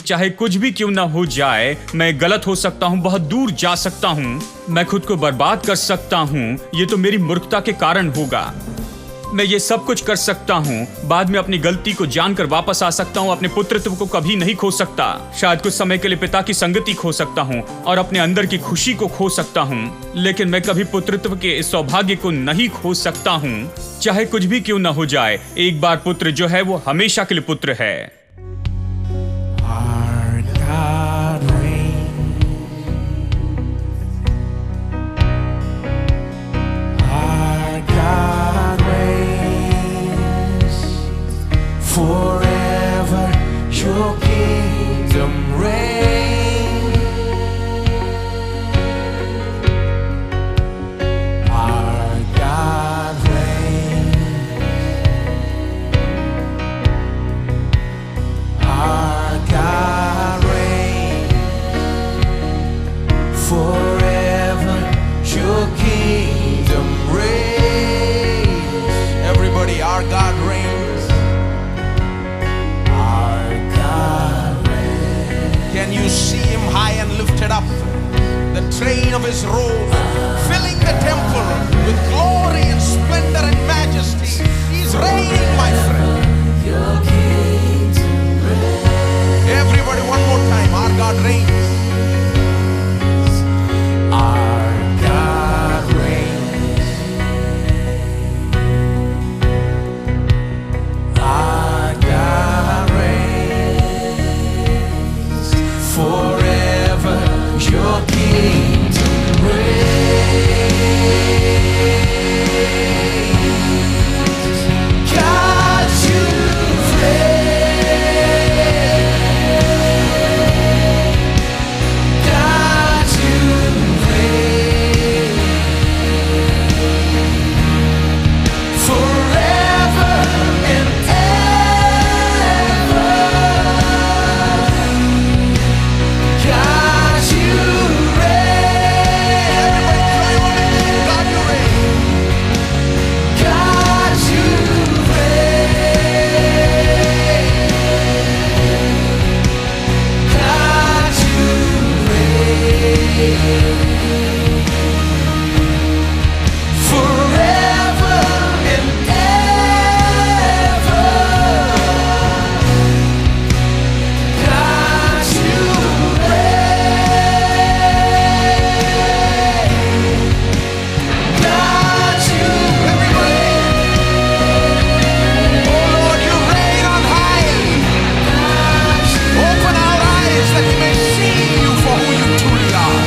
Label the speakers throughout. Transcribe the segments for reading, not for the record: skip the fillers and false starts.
Speaker 1: चाहे कुछ भी क्यों ना हो जाए, मैं गलत हो सकता हूँ, बहुत दूर जा सकता हूँ, मैं खुद को बर्बाद कर सकता हूँ, ये तो मेरी मूर्खता के कारण होगा। मैं ये सब कुछ कर सकता हूँ, बाद में अपनी गलती को जानकर वापस आ सकता हूँ, अपने पुत्रत्व को कभी नहीं खो सकता। शायद कुछ समय के लिए पिता की संगति खो सकता हूँ और अपने अंदर की खुशी को खो सकता हूँ, लेकिन मैं कभी पुत्रत्व के इस सौभाग्य को नहीं खो सकता हूँ। चाहे कुछ भी क्यों ना हो जाए, एक बार पुत्र जो है वो हमेशा के लिए पुत्र है।
Speaker 2: Forever your kingdom reigns. Our God reigns. Our God reigns. Forever your kingdom reigns. Everybody, our God reigns. Can you see him high and lifted up? The train of his robe filling the temple with glory and splendor and majesty. He's reigning, my friend. Everybody, one more time. Our God reigns. Our God reigns. Our God reigns. Forever your kingdom reigns. God, you reign. God, you reign. Forever and ever. God, you reign. Everybody cry on it. God, you reign. God, you reign. Forever and ever. God, you God, you reign. Oh Lord, you reign on high. Open our eyes that we may see you for who you truly are.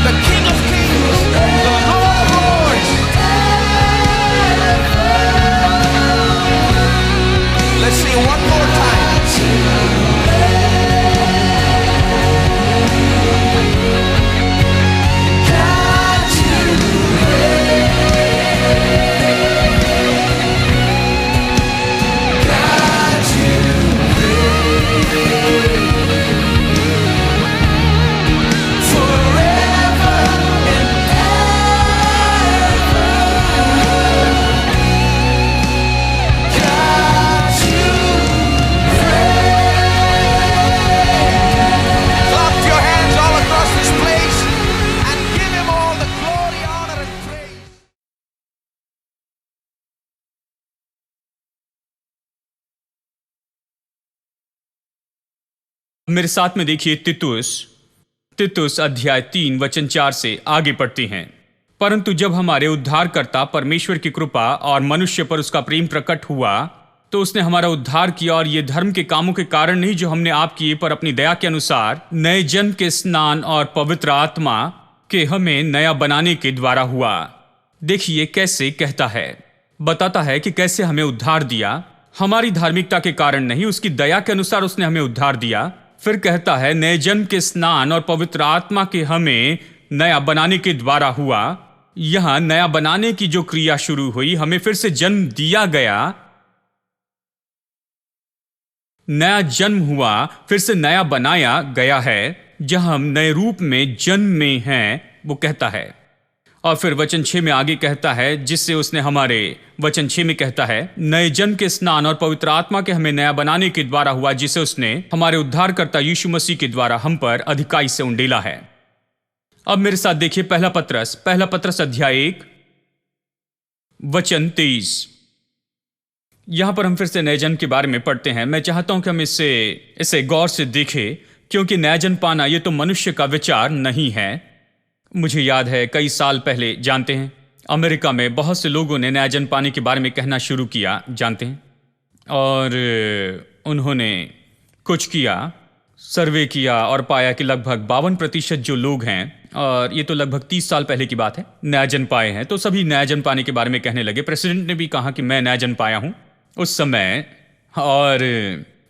Speaker 2: The King of Kings, the Lord of Lords. Let's sing one more time. God, you God, you forever and ever. God, you clap your hands all across this place and give him all the glory, honor, and praise.
Speaker 1: मेरे साथ में देखिए तितुस अध्याय 3 वचन 4 से आगे पढ़ते हैं। परंतु जब हमारे उद्धारकर्ता परमेश्वर की कृपा और मनुष्य पर उसका प्रेम प्रकट हुआ, तो उसने हमारा उद्धार किया, और ये धर्म के कामों के कारण नहीं जो हमने आप किए, पर अपनी दया के अनुसार नए जन्म के स्नान और पवित्र आत्मा के हमें नया बनाने के द्वारा हुआ। देखिए कैसे कहता है, बताता है कि कैसे हमें उद्धार दिया। हमारी धार्मिकता के कारण नहीं, उसकी दया के अनुसार उसने हमें उद्धार दिया। फिर कहता है नए जन्म के स्नान और पवित्र आत्मा के हमें नया बनाने के द्वारा हुआ। यहां नया बनाने की जो क्रिया शुरू हुई, हमें फिर से जन्म दिया गया, नया जन्म हुआ, फिर से नया बनाया गया है, जहां हम नए रूप में जन्म में हैं, वो कहता है। और फिर वचन 6 में आगे कहता है, जिससे उसने हमारे, वचन 6 में कहता है, नए जन्म के स्नान और पवित्र आत्मा के हमें नया बनाने के द्वारा हुआ, जिसे उसने हमारे उद्धारकर्ता यीशु मसीह के द्वारा हम पर अधिकाई से उंडेला है। अब मेरे साथ देखिए पहला पत्रस अध्याय 1 वचन 23। यहां पर हम फिर से नए जन्म के बारे में पढ़ते हैं। मैं चाहता हूं कि हम इसे गौर से देखें, क्योंकि नया जन्म पाना यह तो मनुष्य का विचार नहीं है। मुझे याद है कई साल पहले, जानते हैं, अमेरिका में बहुत से लोगों ने नया जन्म पाने के बारे में कहना शुरू किया, जानते हैं, और उन्होंने कुछ किया, सर्वे किया और पाया कि लगभग 52% जो लोग हैं, और ये तो लगभग 30 साल पहले की बात है, नया जन्म पाए हैं। तो सभी नया जन्म पाने के बारे में कहने लगे। प्रेसिडेंट ने भी कहा कि मैं नया जन्म पाया हूं उस समय, और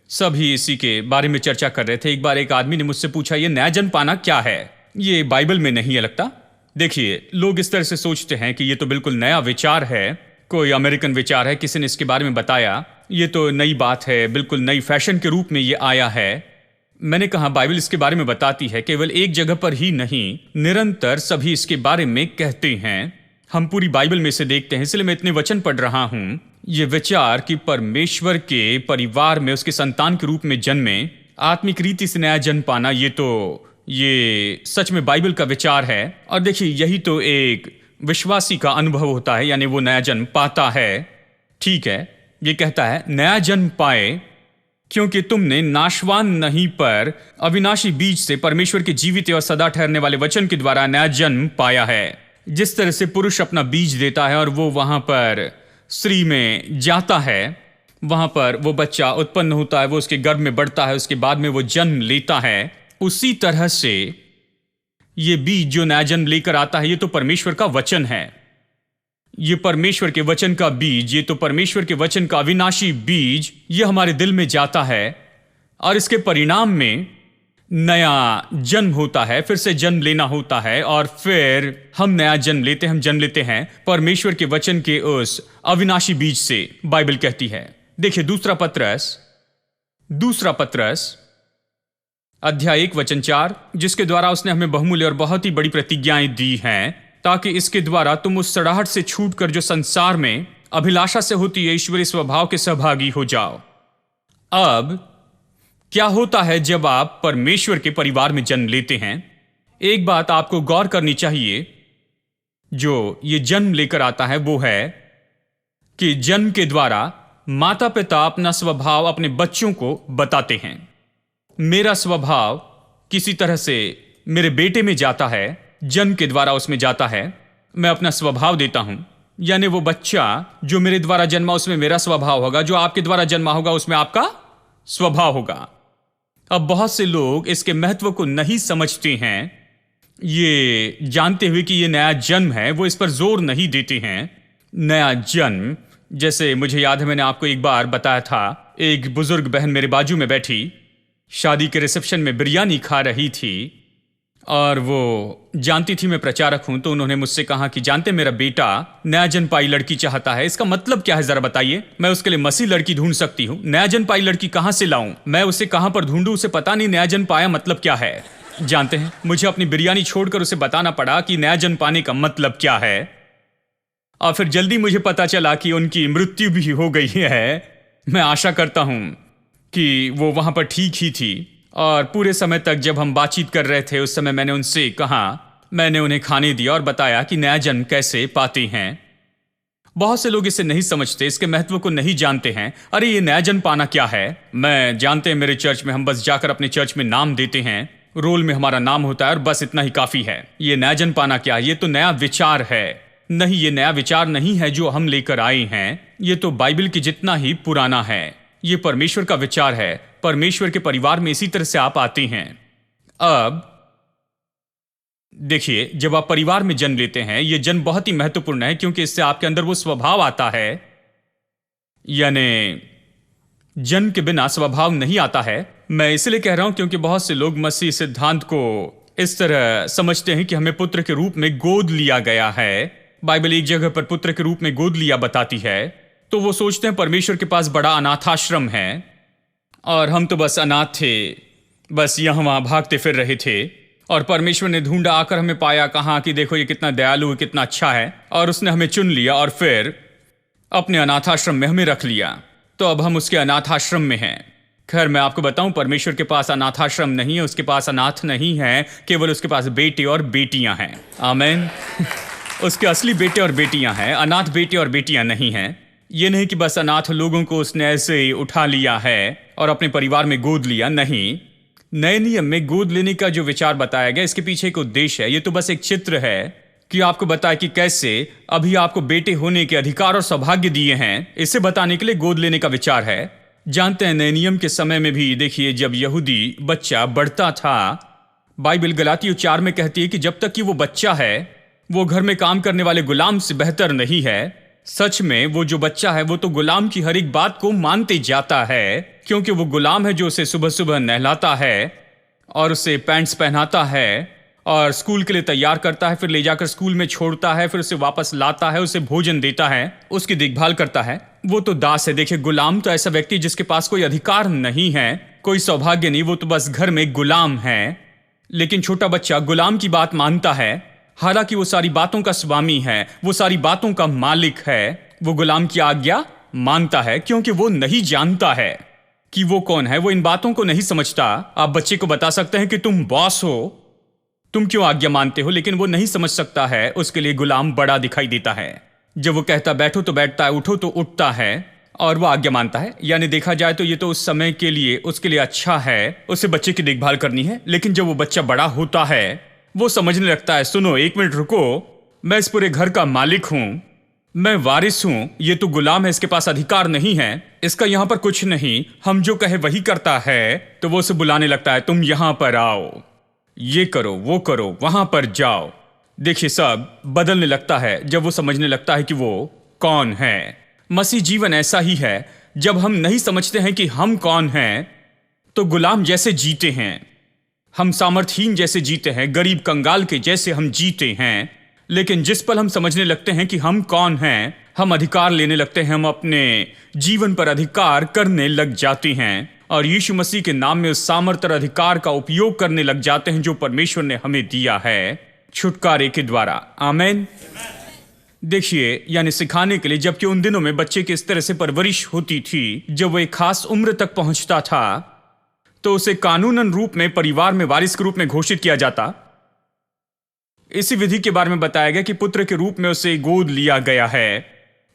Speaker 1: सभी इसी के बारे में चर्चा कर रहे थे। एक बार एक आदमी ने मुझसे पूछा, ये नया जन्म पाना क्या है? ये बाइबल में नहीं है लगता। देखिए, लोग इस तरह से सोचते हैं कि ये तो बिल्कुल नया विचार है, कोई अमेरिकन विचार है, किसी ने इसके बारे में बताया, ये तो नई बात है, बिल्कुल नई फैशन के रूप में ये आया है। मैंने कहा, बाइबल इसके बारे में बताती है, केवल एक जगह पर ही नहीं, निरंतर सभी इसके बारे में कहते हैं। हम पूरी बाइबल में इसे देखते हैं, इसलिए मैं इतने वचन पढ़ रहा हूं। ये विचार कि परमेश्वर के परिवार में उसके संतान के रूप में जन्मे, आत्मिक रीति से नया जन्म पाना, ये सच में बाइबल का विचार है। और देखिए, यही तो एक विश्वासी का अनुभव होता है, यानी वो नया जन्म पाता है। ठीक है, ये कहता है नया जन्म पाए, क्योंकि तुमने नाशवान नहीं पर अविनाशी बीज से परमेश्वर के जीवित और सदा ठहरने वाले वचन के द्वारा नया जन्म पाया है। जिस तरह से पुरुष अपना बीज देता है और वो वहां पर स्त्री में जाता है, वहां पर वो बच्चा उत्पन्न होता है, वो उसके गर्भ में बढ़ता है, उसके बाद में वो जन्म लेता है, उसी तरह से ये बीज जो नया जन्म लेकर आता है, ये तो परमेश्वर का वचन है। ये परमेश्वर के वचन का बीज, ये तो परमेश्वर के वचन का अविनाशी बीज, ये हमारे दिल में जाता है, और इसके परिणाम में नया जन्म होता है, फिर से जन्म लेना होता है, और फिर हम नया जन्म लेते हैं परमेश्वर के वचन के उस अविनाशी बीज से, बाइबल कहती है। देखिए, दूसरा पत्रस अध्याय 1 वचन 4, जिसके द्वारा उसने हमें बहुमूल्य और बहुत ही बड़ी प्रतिज्ञाएं दी हैं, ताकि इसके द्वारा तुम उस सड़ाहट से छूटकर जो संसार में अभिलाषा से होती है, ईश्वरीय स्वभाव के सहभागी हो जाओ। अब क्या होता है जब आप परमेश्वर के परिवार में जन्म लेते हैं? एक बात आपको गौर करनी चाहिए, जो ये जन्म लेकर आता है, वो है कि जन्म के द्वारा माता पिता अपना स्वभाव अपने बच्चों को बताते हैं। मेरा स्वभाव किसी तरह से मेरे बेटे में जाता है, जन्म के द्वारा उसमें जाता है, मैं अपना स्वभाव देता हूं, यानी वो बच्चा जो मेरे द्वारा जन्मा उसमें मेरा स्वभाव होगा, जो आपके द्वारा जन्मा होगा उसमें आपका स्वभाव होगा। अब बहुत से लोग इसके महत्व को नहीं समझते हैं, ये जानते हुए कि ये नया जन्म है, वो इस पर जोर नहीं देते हैं। नया जन्म, जैसे मुझे याद है, मैंने आपको एक बार बताया था, एक बुजुर्ग बहन मेरे बाजू में बैठी, शादी के रिसेप्शन में बिरयानी खा रही थी, और वो जानती थी मैं प्रचारक हूं, तो उन्होंने मुझसे कहा कि जानते, मेरा बेटा नया जन्म पाई लड़की चाहता है, इसका मतलब क्या है जरा बताइए, मैं उसके लिए मसीह लड़की ढूंढ सकती हूं, नया जन्म पाई लड़की कहां से लाऊं, मैं उसे कहां पर ढूंढूं, उसे पता नहीं नया जन्म पाया मतलब क्या है। जानते हैं, मुझे अपनी बिरयानी छोड़कर उसे बताना पड़ा कि नया जन्म पाने का मतलब क्या है, और फिर जल्दी मुझे पता चला कि उनकी मृत्यु भी हो गई है। मैं आशा करता हूं कि वो वहां पर ठीक ही थी, और पूरे समय तक जब हम बातचीत कर रहे थे, उस समय मैंने उनसे कहा, मैंने उन्हें खाने दिया और बताया कि नया जन्म कैसे पाते हैं। बहुत से लोग इसे नहीं समझते, इसके महत्व को नहीं जानते हैं। अरे ये नया जन्म पाना क्या है? मैं जानते हैं, मेरे चर्च में हम बस जाकर अपने चर्च में नाम देते हैं, रोल में हमारा नाम होता है और बस इतना ही काफी है। ये नया जन्म पाना क्या? ये तो नया विचार है। नहीं, ये नया विचार नहीं है जो हम लेकर आए हैं, ये तो बाइबल के जितना ही पुराना है। ये परमेश्वर का विचार है। परमेश्वर के परिवार में इसी तरह से आप आते हैं। अब देखिए, जब आप परिवार में जन्म लेते हैं, यह जन्म बहुत ही महत्वपूर्ण है, क्योंकि इससे आपके अंदर वो स्वभाव आता है, यानी जन्म के बिना स्वभाव नहीं आता है। मैं इसलिए कह रहा हूं क्योंकि बहुत से लोग मसीह सिद्धांत को इस तरह समझते हैं कि हमें पुत्र के रूप में गोद लिया गया है। बाइबल एक जगह पर पुत्र के रूप में गोद लिया बताती है, तो वो सोचते हैं परमेश्वर के पास बड़ा अनाथाश्रम है और हम तो बस अनाथ थे, बस यहाँ वहां भागते फिर रहे थे और परमेश्वर ने ढूंढा, आकर हमें पाया, कहा कि देखो ये कितना दयालु है, कितना अच्छा है, और उसने हमें चुन लिया और फिर अपने अनाथाश्रम में हमें रख लिया। तो अब हम उसके अनाथाश्रम में हैं। खैर, मैं आपको बताऊं, परमेश्वर के पास अनाथाश्रम नहीं है, उसके पास अनाथ नहीं है, केवल उसके पास बेटे और बेटियां हैं। आमीन। उसके असली बेटे और बेटियां हैं, अनाथ बेटे और बेटियां नहीं हैं। ये नहीं कि बस अनाथ लोगों को उसने ऐसे ही उठा लिया है और अपने परिवार में गोद लिया, नहीं। नए नियम में गोद लेने का जो विचार बताया गया, इसके पीछे एक उद्देश्य है। ये तो बस एक चित्र है कि आपको बताए कि कैसे अभी आपको बेटे होने के अधिकार और सौभाग्य दिए हैं, इसे बताने के लिए गोद लेने का विचार है। जानते हैं, नए नियम के समय में भी देखिए, जब यहूदी बच्चा बढ़ता था, बाइबल गलातियों 4 में कहती है कि जब तक कि वो बच्चा है, वो घर में काम करने वाले गुलाम से बेहतर नहीं है। सच में वो जो बच्चा है, वो तो गुलाम की हर एक बात को मानते जाता है, क्योंकि वो गुलाम है जो उसे सुबह सुबह नहलाता है और उसे पैंट्स पहनाता है और स्कूल के लिए तैयार करता है, फिर ले जाकर स्कूल में छोड़ता है, फिर उसे वापस लाता है, उसे भोजन देता है, उसकी देखभाल करता है। वो तो दास है। देखिए, गुलाम तो ऐसा व्यक्ति जिसके पास कोई अधिकार नहीं है, कोई सौभाग्य नहीं, वो तो बस घर में गुलाम है। लेकिन छोटा बच्चा गुलाम की बात मानता है, हालांकि वो सारी बातों का स्वामी है, वो सारी बातों का मालिक है। वो गुलाम की आज्ञा मानता है क्योंकि वो नहीं जानता है कि वो कौन है। वो इन बातों को नहीं समझता। आप बच्चे को बता सकते हैं कि तुम बॉस हो, तुम क्यों आज्ञा मानते हो, लेकिन वो नहीं समझ सकता है। उसके लिए गुलाम बड़ा दिखाई देता है। जब वो कहता बैठो तो बैठता है, उठो तो उठता है, और वो आज्ञा मानता है। यानी देखा जाए तो ये तो उस समय के लिए उसके लिए अच्छा है, उसे बच्चे की देखभाल करनी है। लेकिन जब वो बच्चा बड़ा होता है, वो समझने लगता है, सुनो एक मिनट रुको, मैं इस पूरे घर का मालिक हूं, मैं वारिस हूं, ये तो गुलाम है, इसके पास अधिकार नहीं है, इसका यहां पर कुछ नहीं, हम जो कहे वही करता है। तो वो उसे बुलाने लगता है, तुम यहां पर आओ, ये करो, वो करो, वहां पर जाओ। देखिए, सब बदलने लगता है जब वो समझने लगता है कि वो कौन है। मसीह जीवन ऐसा ही है। जब हम नहीं समझते हैं कि हम कौन हैं, तो गुलाम जैसे जीते हैं, हम सामर्थहीन जैसे जीते हैं, गरीब कंगाल के जैसे हम जीते हैं। लेकिन जिस पल हम समझने लगते हैं कि हम कौन हैं, हम अधिकार लेने लगते हैं, हम अपने जीवन पर अधिकार करने लग जाते हैं और यीशु मसीह के नाम में उस सामर्थ्य और अधिकार का उपयोग करने लग जाते हैं जो परमेश्वर ने हमें दिया है छुटकारे के द्वारा। आमीन। देखिए, यानी सिखाने के लिए, जबकि उन दिनों में बच्चे की इस तरह से परवरिश होती थी, जब वो एक खास उम्र तक पहुंचता था तो उसे कानूनन रूप में परिवार में वारिस के रूप में घोषित किया जाता। इसी विधि के बारे में बताया गया कि पुत्र के रूप में उसे गोद लिया गया है,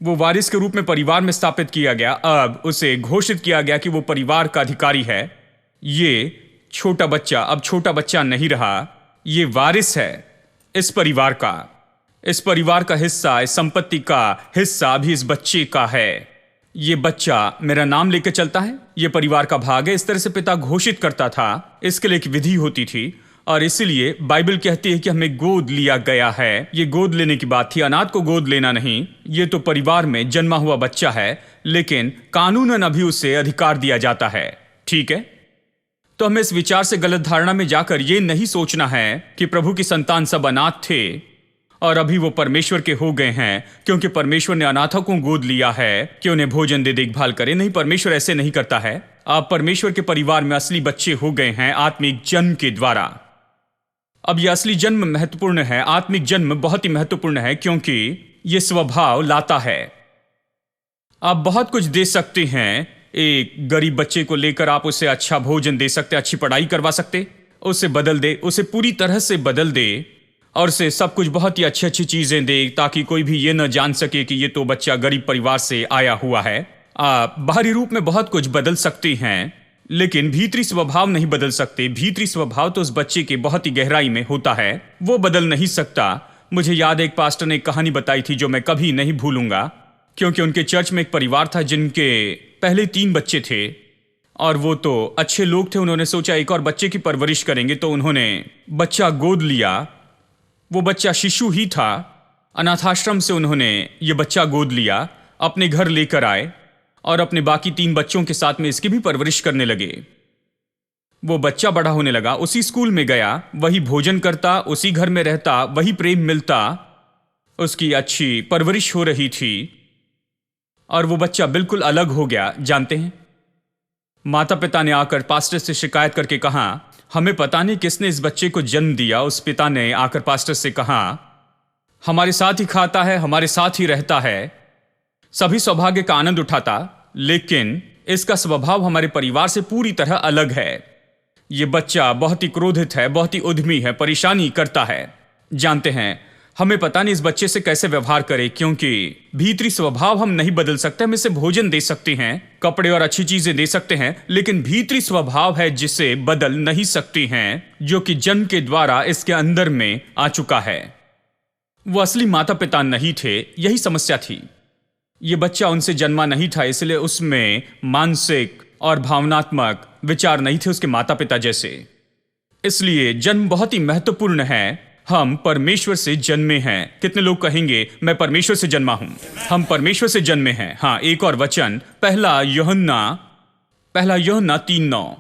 Speaker 1: वो वारिस के रूप में परिवार में स्थापित किया गया। अब उसे घोषित किया गया कि वो परिवार का अधिकारी है। ये छोटा बच्चा अब छोटा बच्चा नहीं रहा, ये वारिस है इस परिवार का। इस परिवार का हिस्सा, इस संपत्ति का हिस्सा भी इस बच्चे का है। ये बच्चा मेरा नाम लेकर चलता है, ये परिवार का भाग है। इस तरह से पिता घोषित करता था। इसके लिए एक विधि होती थी और इसीलिए बाइबल कहती है कि हमें गोद लिया गया है। ये गोद लेने की बात थी, अनाथ को गोद लेना नहीं। ये तो परिवार में जन्मा हुआ बच्चा है, लेकिन कानूनन अभी उसे अधिकार दिया जाता है। ठीक है, तो हमें इस विचार से गलत धारणा में जाकर ये नहीं सोचना है कि प्रभु की संतान सब अनाथ थे और अभी वो परमेश्वर के हो गए हैं क्योंकि परमेश्वर ने अनाथों को गोद लिया है कि उन्हें भोजन दे, देखभाल करे। नहीं, परमेश्वर ऐसे नहीं करता है। आप परमेश्वर के परिवार में असली बच्चे हो गए हैं आत्मिक जन्म के द्वारा। अब यह असली जन्म महत्वपूर्ण है, आत्मिक जन्म बहुत ही महत्वपूर्ण है क्योंकि यह स्वभाव लाता है। आप बहुत कुछ दे सकते हैं। एक गरीब बच्चे को लेकर आप उसे अच्छा भोजन दे सकते, अच्छी पढ़ाई करवा सकते, उसे बदल दे, उसे पूरी तरह से बदल दे और उसे सब कुछ बहुत ही अच्छी अच्छी चीजें दे ताकि कोई भी ये न जान सके कि ये तो बच्चा गरीब परिवार से आया हुआ है। आप बाहरी रूप में बहुत कुछ बदल सकते हैं, लेकिन भीतरी स्वभाव नहीं बदल सकते। भीतरी स्वभाव तो उस बच्चे के बहुत ही गहराई में होता है, वो बदल नहीं सकता। मुझे याद है, एक पास्टर ने एक कहानी बताई थी जो मैं कभी नहीं भूलूंगा, क्योंकि उनके चर्च में एक परिवार था जिनके पहले 3 बच्चे थे और वो तो अच्छे लोग थे। उन्होंने सोचा एक और बच्चे की परवरिश करेंगे, तो उन्होंने बच्चा गोद लिया। वो बच्चा शिशु ही था। अनाथाश्रम से उन्होंने ये बच्चा गोद लिया, अपने घर लेकर आए और अपने बाकी 3 बच्चों के साथ में इसकी भी परवरिश करने लगे। वो बच्चा बड़ा होने लगा, उसी स्कूल में गया, वही भोजन करता, उसी घर में रहता, वही प्रेम मिलता, उसकी अच्छी परवरिश हो रही थी और वो बच्चा बिल्कुल अलग हो गया। जानते हैं, माता पिता ने आकर पास्टर से शिकायत करके कहा, हमें पता नहीं किसने इस बच्चे को जन्म दिया। उस पिता ने आकर पास्टर से कहा, हमारे साथ ही खाता है, हमारे साथ ही रहता है, सभी सौभाग्य का आनंद उठाता, लेकिन इसका स्वभाव हमारे परिवार से पूरी तरह अलग है। यह बच्चा बहुत ही क्रोधित है, बहुत ही उद्यमी है, परेशानी करता है। जानते हैं, हमें पता नहीं इस बच्चे से कैसे व्यवहार करें, क्योंकि भीतरी स्वभाव हम नहीं बदल सकते। हम इसे भोजन दे सकते हैं, कपड़े और अच्छी चीजें दे सकते हैं, लेकिन भीतरी स्वभाव है जिसे बदल नहीं सकते हैं, जो कि जन्म के द्वारा इसके अंदर में आ चुका है। वो असली माता पिता नहीं थे, यही समस्या थी। ये बच्चा उनसे जन्मा नहीं था, इसलिए उसमें मानसिक और भावनात्मक विचार नहीं थे उसके माता पिता जैसे। इसलिए जन्म बहुत ही महत्वपूर्ण है। हम परमेश्वर से जन्मे हैं। कितने लोग कहेंगे, मैं परमेश्वर से जन्मा हूं? हम परमेश्वर से जन्मे हैं। हाँ, एक और वचन, पहला यूहन्ना 3:9।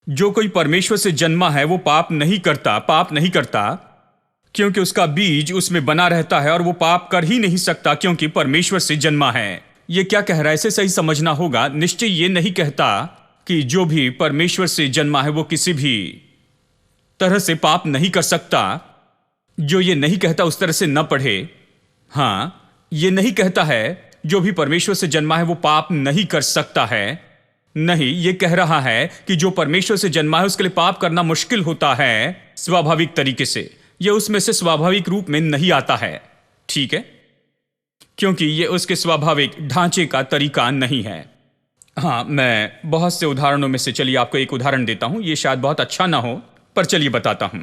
Speaker 1: जो कोई परमेश्वर से जन्मा है वो पाप नहीं करता, क्योंकि उसका बीज उसमें बना रहता है, और वो पाप कर ही नहीं सकता क्योंकि परमेश्वर से जन्मा है। ये क्या कह रहा है, इसे सही समझना होगा। निश्चय ये नहीं कहता कि जो भी परमेश्वर से जन्मा है वो किसी भी तरह से पाप नहीं कर सकता। जो ये नहीं कहता उस तरह से न पढ़े। हाँ, ये नहीं कहता है जो भी परमेश्वर से जन्मा है वो पाप नहीं कर सकता है। नहीं, ये कह रहा है कि जो परमेश्वर से जन्मा है उसके लिए पाप करना मुश्किल होता है स्वाभाविक तरीके से। यह उसमें से स्वाभाविक रूप में नहीं आता है, ठीक है, क्योंकि यह उसके स्वाभाविक ढांचे का तरीका नहीं है। हाँ, मैं बहुत से उदाहरणों में से चलिए आपको एक उदाहरण देता हूं। यह शायद बहुत अच्छा ना हो, पर चलिए बताता हूं।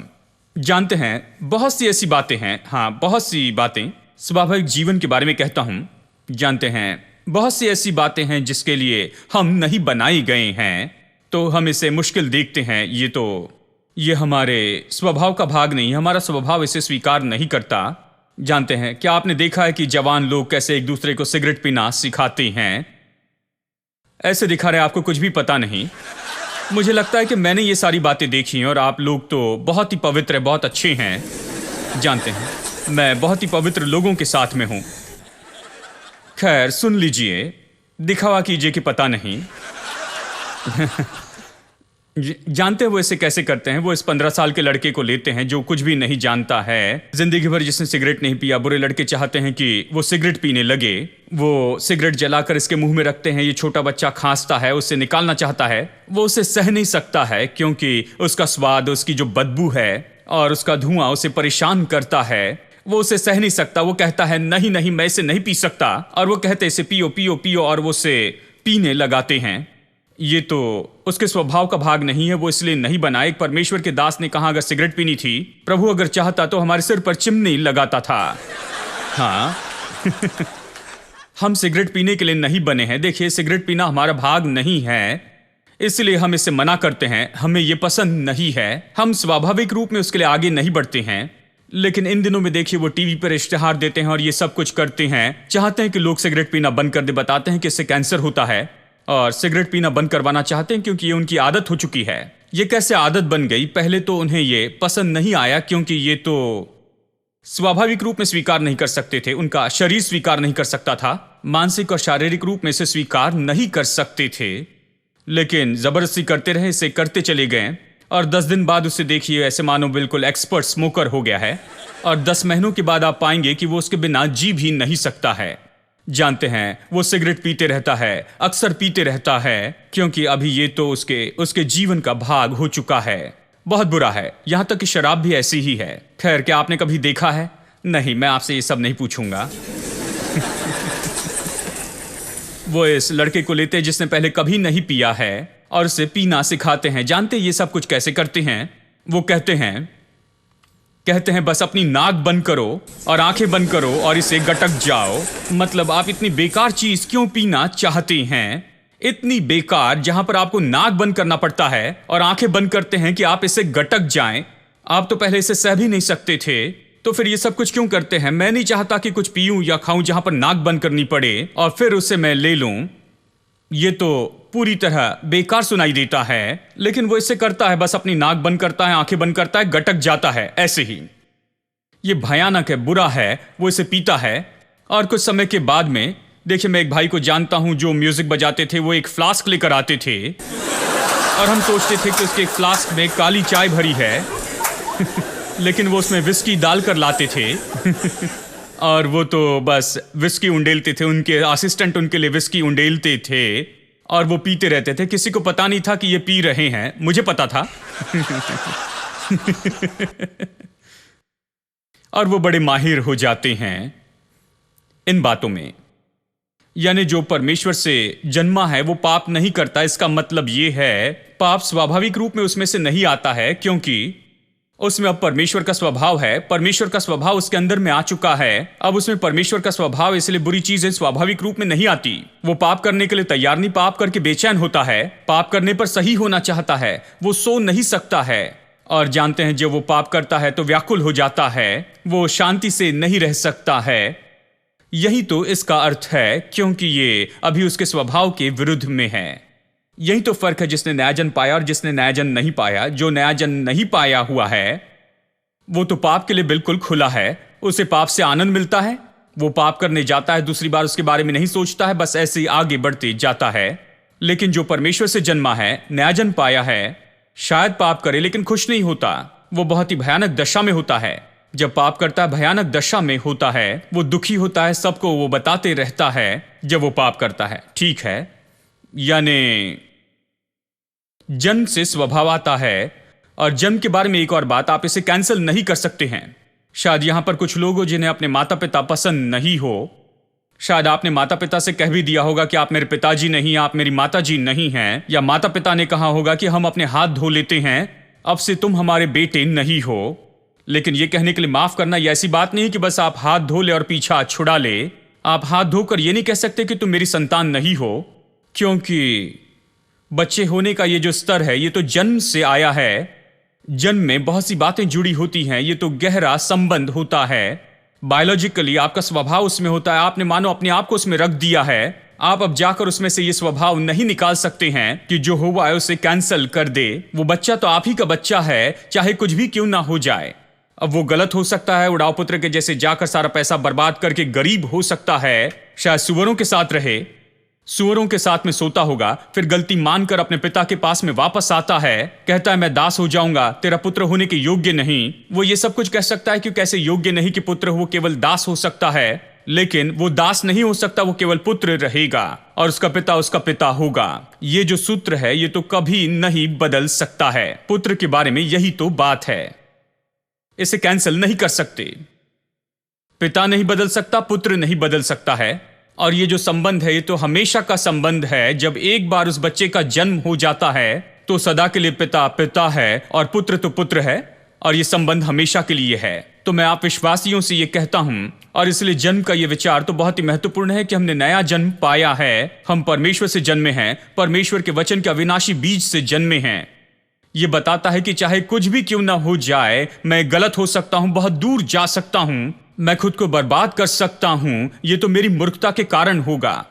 Speaker 1: जानते हैं, बहुत सी ऐसी बातें हैं, हाँ, बहुत सी बातें स्वाभाविक जीवन के बारे में कहता हूं। जानते हैं, बहुत सी ऐसी बातें हैं जिसके लिए हम नहीं बनाए गए हैं, तो हम इसे मुश्किल देखते हैं। ये हमारे स्वभाव का भाग नहीं है, हमारा स्वभाव इसे स्वीकार नहीं करता। जानते हैं, क्या आपने देखा है कि जवान लोग कैसे एक दूसरे को सिगरेट पीना सिखाते हैं? ऐसे दिखा रहे आपको कुछ भी पता नहीं। मुझे लगता है कि मैंने ये सारी बातें देखी हैं, और आप लोग तो बहुत ही पवित्र, बहुत अच्छे हैं। जानते हैं, मैं बहुत ही पवित्र लोगों के साथ में हूं। खैर, सुन लीजिए, दिखावा कीजिए कि पता नहीं। जानते हैं वो इसे कैसे करते हैं? वो इस 15 साल के लड़के को लेते हैं जो कुछ भी नहीं जानता है, जिंदगी भर जिसने सिगरेट नहीं पिया। बुरे लड़के चाहते हैं कि वो सिगरेट पीने लगे। वो सिगरेट जलाकर इसके मुंह में रखते हैं। ये छोटा बच्चा खांसता है, उससे निकालना चाहता है, वो उसे सह नहीं सकता है, क्योंकि उसका स्वाद, उसकी जो बदबू है और उसका धुआं उसे परेशान करता है। वो उसे सह नहीं सकता। वो कहता है, नहीं नहीं, मैं इसे नहीं पी सकता। और वो कहते इसे पियो पियो पियो, और वो उसे पीने लगाते हैं। ये तो उसके स्वभाव का भाग नहीं है, वो इसलिए नहीं बना। एक परमेश्वर के दास ने कहा, अगर सिगरेट पीनी थी, प्रभु अगर चाहता तो हमारे सिर पर चिमनी लगाता था। हाँ। हम सिगरेट पीने के लिए नहीं बने हैं। देखिए, सिगरेट पीना हमारा भाग नहीं है, इसलिए हम इसे मना करते हैं। हमें यह पसंद नहीं है। हम स्वाभाविक रूप में उसके लिए आगे नहीं बढ़ते हैं। लेकिन इन दिनों में देखिए, वो टीवी पर इश्तिहार देते हैं और ये सब कुछ करते हैं। चाहते हैं कि लोग सिगरेट पीना बंद कर दे, बताते हैं कि इससे कैंसर होता है, और सिगरेट पीना बंद करवाना चाहते हैं क्योंकि ये उनकी आदत हो चुकी है। ये कैसे आदत बन गई? पहले तो उन्हें ये पसंद नहीं आया, क्योंकि ये तो स्वाभाविक रूप में स्वीकार नहीं कर सकते थे। उनका शरीर स्वीकार नहीं कर सकता था, मानसिक और शारीरिक रूप में इसे स्वीकार नहीं कर सकते थे। लेकिन जबरदस्ती करते रहे, इसे करते चले गए, और 10 दिन बाद उसे देखिए ऐसे मानो बिल्कुल एक्सपर्ट स्मोकर हो गया है। और 10 महीनों के बाद आप पाएंगे कि वो उसके बिना जी भी नहीं सकता है। जानते हैं, वो सिगरेट पीते रहता है, अक्सर पीते रहता है, क्योंकि अभी ये तो उसके जीवन का भाग हो चुका है। बहुत बुरा है। यहां तक कि शराब भी ऐसी ही है। खैर, क्या आपने कभी देखा है? नहीं, मैं आपसे ये सब नहीं पूछूंगा। वो इस लड़के को लेते हैं जिसने पहले कभी नहीं पिया है, और उसे पीना सिखाते हैं। जानते ये सब कुछ कैसे करते हैं? वो कहते हैं बस अपनी नाक बंद करो और आंखें बंद करो और इसे गटक जाओ। मतलब आप इतनी बेकार चीज क्यों पीना चाहते हैं? इतनी बेकार, जहां पर आपको नाक बंद करना पड़ता है और आंखें बंद करते हैं कि आप इसे गटक जाएं। आप तो पहले इसे सह भी नहीं सकते थे, तो फिर ये सब कुछ क्यों करते हैं? मैं नहीं चाहता कि कुछ पीऊं या खाऊं जहां पर नाक बंद करनी पड़े और फिर उसे मैं ले लूं। ये तो पूरी तरह बेकार सुनाई देता है, लेकिन वो इसे करता है। बस अपनी नाक बंद करता है, आंखें बंद करता है, गटक जाता है, ऐसे ही। ये भयानक है, बुरा है। वो इसे पीता है, और कुछ समय के बाद में, देखिए, मैं एक भाई को जानता हूं जो म्यूजिक बजाते थे। वो एक फ्लास्क लेकर आते थे और हम सोचते थे कि उसके एक फ्लास्क में काली चाय भरी है लेकिन वो उसमें विस्की डालकर लाते थे और वो तो बस विस्की उंडेलते थे, उनके असिस्टेंट उनके लिए विस्की उंडेलते थे और वो पीते रहते थे। किसी को पता नहीं था कि ये पी रहे हैं, मुझे पता था और वो बड़े माहिर हो जाते हैं इन बातों में। यानी जो परमेश्वर से जन्मा है वो पाप नहीं करता। इसका मतलब ये है पाप स्वाभाविक रूप में उसमें से नहीं आता है, क्योंकि उसमें अब परमेश्वर का स्वभाव है। परमेश्वर का स्वभाव उसके अंदर में आ चुका है। अब उसमें परमेश्वर का स्वभाव, इसलिए बुरी चीजें स्वाभाविक रूप में नहीं आती। वो पाप करने के लिए तैयार नहीं, पाप करके बेचैन होता है, पाप करने पर सही होना चाहता है, वो सो नहीं सकता है। और जानते हैं जब वो पाप करता है तो व्याकुल हो जाता है, वो शांति से नहीं रह सकता है। यही तो इसका अर्थ है, क्योंकि ये अभी उसके स्वभाव के विरुद्ध में है। यही तो फर्क है जिसने नया जन्म पाया और जिसने नया जन्म नहीं पाया। जो नया जन्म नहीं पाया हुआ है वो तो पाप के लिए बिल्कुल खुला है। उसे पाप से आनंद मिलता है, वो पाप करने जाता है, दूसरी बार उसके बारे में नहीं सोचता है, बस ऐसे ही आगे बढ़ते जाता है। लेकिन जो परमेश्वर से जन्मा है, नया जन्म पाया है, शायद पाप करे लेकिन खुश नहीं होता। वो बहुत ही भयानक दशा में होता है। जब पाप करता है भयानक दशा में होता है, वो दुखी होता है, सबको वो बताते रहता है जब वो पाप करता है। ठीक है, यानी जन्म से स्वभाव आता है। और जन्म के बारे में एक और बात, आप इसे कैंसिल नहीं कर सकते हैं। शायद यहां पर कुछ लोग हो जिन्हें अपने माता पिता पसंद नहीं हो। शायद आपने माता पिता से कह भी दिया होगा कि आप मेरे पिताजी नहीं, आप मेरी माताजी नहीं हैं। या माता पिता ने कहा होगा कि हम अपने हाथ धो लेते हैं, अब से तुम हमारे बेटे नहीं हो। लेकिन यह कहने के लिए माफ करना, यह ऐसी बात नहीं कि बस आप हाथ धो ले और पीछा छुड़ा ले। आप हाथ धोकर यह नहीं कह सकते कि तुम मेरी संतान नहीं हो, क्योंकि बच्चे होने का ये जो स्तर है ये तो जन्म से आया है। जन्म में बहुत सी बातें जुड़ी होती हैं, ये तो गहरा संबंध होता है। बायोलॉजिकली आपका स्वभाव उसमें होता है, आपने मानो अपने आप को उसमें रख दिया है। आप अब जाकर उसमें से ये स्वभाव नहीं निकाल सकते हैं कि जो हुआ है उसे कैंसल कर दे। वो बच्चा तो आप ही का बच्चा है, चाहे कुछ भी क्यों ना हो जाए। अब वो गलत हो सकता है, उड़ाव पुत्र के जैसे जाकर सारा पैसा बर्बाद करके गरीब हो सकता है, शायद सुअरों के साथ रहे, सुअरों के साथ में सोता होगा, फिर गलती मानकर अपने पिता के पास में वापस आता है, कहता है मैं दास हो जाऊंगा, तेरा पुत्र होने के योग्य नहीं। वो ये सब कुछ कह सकता है कि कैसे योग्य नहीं कि पुत्र हो, केवल दास हो सकता है। लेकिन वो दास नहीं हो सकता, वो केवल पुत्र रहेगा और उसका पिता होगा। ये जो सूत्र है ये तो कभी नहीं बदल सकता है। पुत्र के बारे में यही तो बात है, इसे कैंसिल नहीं कर सकते। पिता नहीं बदल सकता, पुत्र नहीं बदल सकता है। और ये जो संबंध है ये तो हमेशा का संबंध है। जब एक बार उस बच्चे का जन्म हो जाता है तो सदा के लिए पिता है और पुत्र तो पुत्र है, और ये संबंध हमेशा के लिए है। तो मैं आप विश्वासियों से ये कहता हूं, और इसलिए जन्म का ये विचार तो बहुत ही महत्वपूर्ण है कि हमने नया जन्म पाया है। हम परमेश्वर से जन्मे हैं, परमेश्वर के वचन के अविनाशी बीज से जन्मे हैं। ये बताता है कि चाहे कुछ भी क्यों ना हो जाए, मैं गलत हो सकता हूं, बहुत दूर जा सकता हूं, मैं खुद को बर्बाद कर सकता हूं, ये तो मेरी मूर्खता के कारण होगा।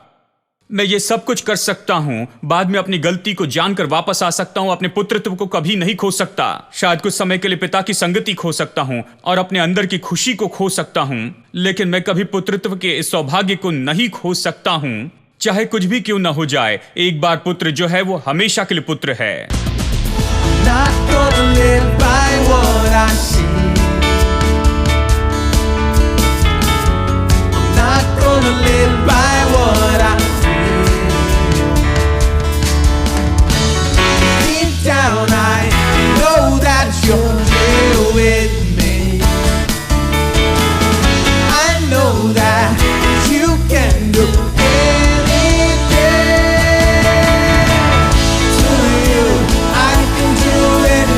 Speaker 1: मैं ये सब कुछ कर सकता हूं, बाद में अपनी गलती को जानकर वापस आ सकता हूं, अपने पुत्रत्व को कभी नहीं खो सकता। शायद कुछ समय के लिए पिता की संगति खो सकता हूं और अपने अंदर की खुशी को खो सकता हूं, लेकिन मैं कभी पुत्रत्व के इस सौभाग्य को नहीं खो सकता हूं। चाहे कुछ भी क्यों ना हो जाए, एक बार पुत्र जो है वो हमेशा के लिए पुत्र है।
Speaker 2: Not gonna live by what I see. Not gonna live by what I feel. Deep down I know that you're here with me. I know that you can do anything. To you I can do anything.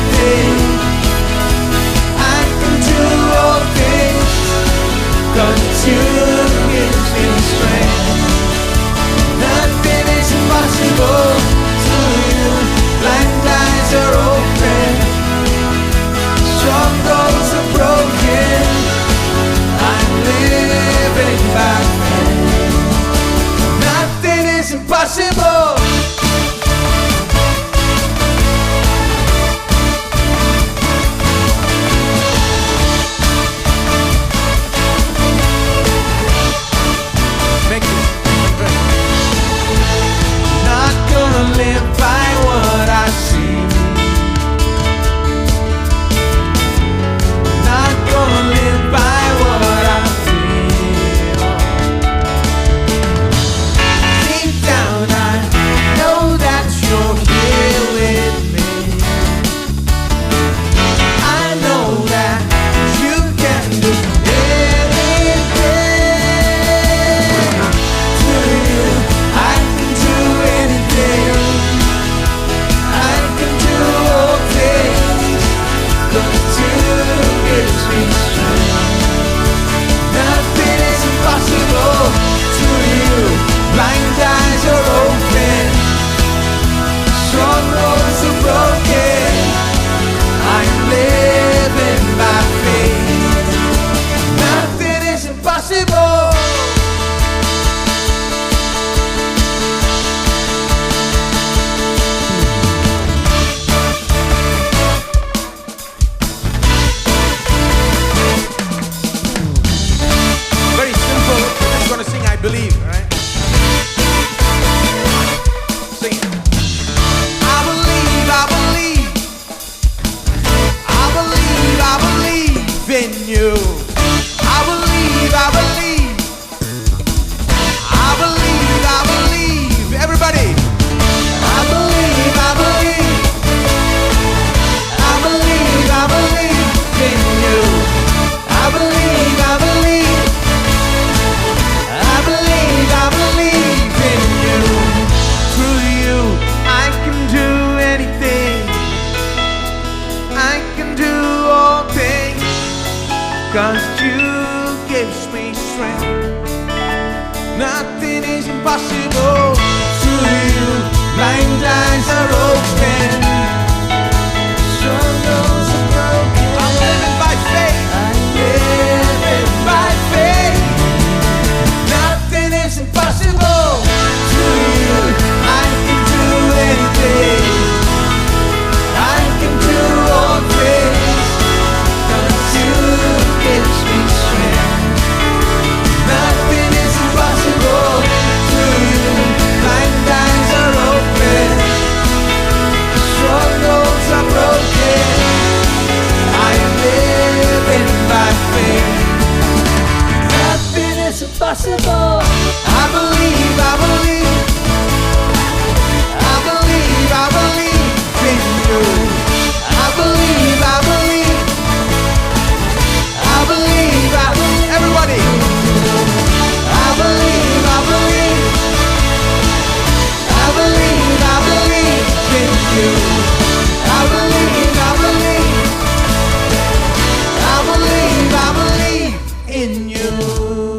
Speaker 2: 'cause you gives me strength. Nothing is impossible to you. Blind eyes are open. Struggles are broken. I'm living by faith. I'm living by faith. Nothing is impossible to you. I can do anything. I can do all things. 'Cause you gives me strength. Nothing is impossible to you. Blind eyes are open. Struggles are broken. I am living by faith. Nothing is impossible. I believe, I believe. I believe, I believe in you. I believe, I believe. I believe, I believe. Everybody. I believe, I believe. I believe, I believe in you. I believe, I believe. I believe, I believe in you.